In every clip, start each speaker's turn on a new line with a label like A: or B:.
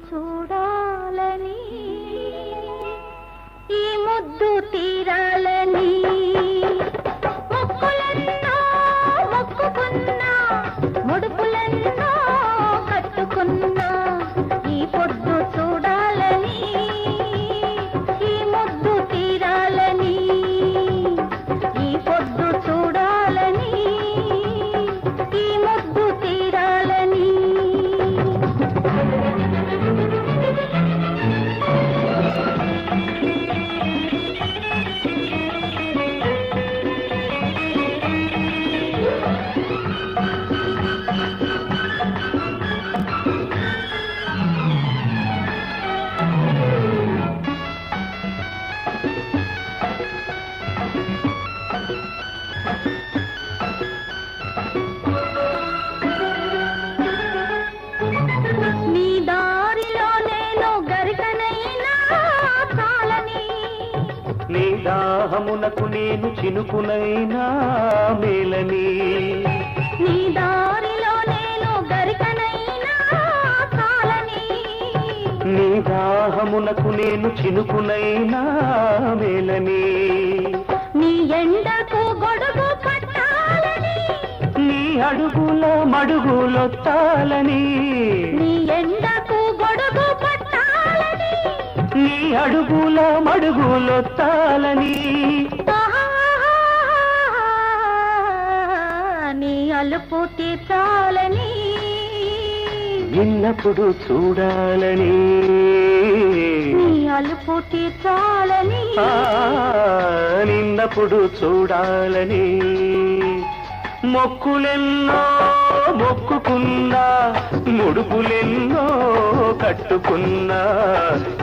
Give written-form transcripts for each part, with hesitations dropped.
A: చూడాలని ఈ ముద్దు తీరాలని మొక్కులెన్నో మొక్కుకున్నా ముడుపులెన్నో కట్టుకున్నా ఈ పొద్దు చూడాలని ఈ ముద్దు తీరాలని ఈ పొద్దు చూడాలని ఈ ముద్దు తీరాలని
B: నీ దాహమునకు నేను చినుకునైనా మేలని
A: నీ దారిలో నేను గరికనైనా కాలని
B: నీ దాహమునకు నేను చినుకునైనా మేలని
A: నీ ఎండకు గొడుగు పట్టాలని
B: నీ అడుగుల మడుగులొత్తాలని
A: నీ ఎండకు గొడుగు పట్టాలని
B: నీ అడుగుల మడుగులొత్తాలని
A: నీ అలుపు తీర్చాలని
B: నిన్నప్పుడు చూడాలని
A: నీ అలుపు తీర్చాలని
B: నిన్నప్పుడు చూడాలని మొక్కులెన్నో మొక్కుకున్నా ముడుపులెన్నో కట్టుకున్నా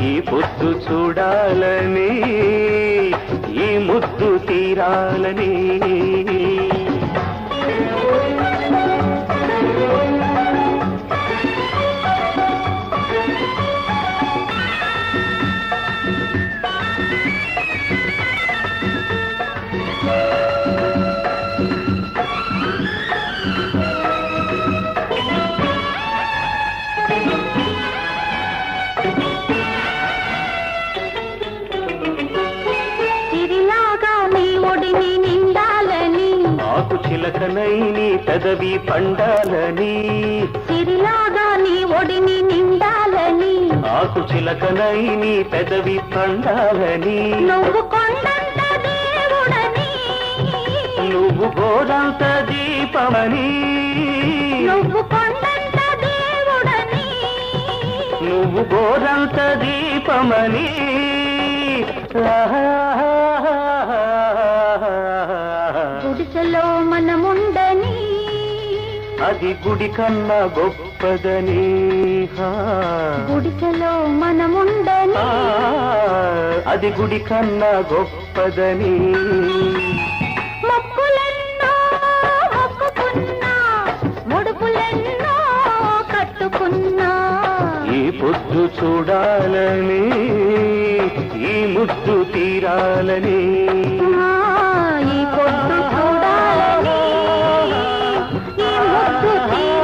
B: ఈ పొద్దు చూడాలని ఈ ముద్దు తీరాలని ఆకు చిలకనై నీ పెదవి పండాలని
A: సిరిలాగా నీ ఒడిని నిండాలని
B: ఆకు చిలకనై నీ పెదవి పండాలని
A: నువ్వు కొండంత దేవుడని
B: నువ్వు గోరంత దీపమని
A: నువ్వు కొండంత దేవుడని
B: నువ్వు గోరంత దీపమని
A: గుడిసెలో మనముండని
B: అది గుడి కన్నా గొప్పదని
A: గుడిసెలో మనముండని
B: అది గుడి కన్నా గొప్పదని
A: మొక్కులెన్నో మొక్కుకున్నా ముడుపులెన్నో కట్టుకున్నా
B: ఈ పొద్దు చూడాలని ఈ ముద్దు తీరాలని
A: ఈ పొద్దు చూడాలని ఈ ముద్దు తీరాలని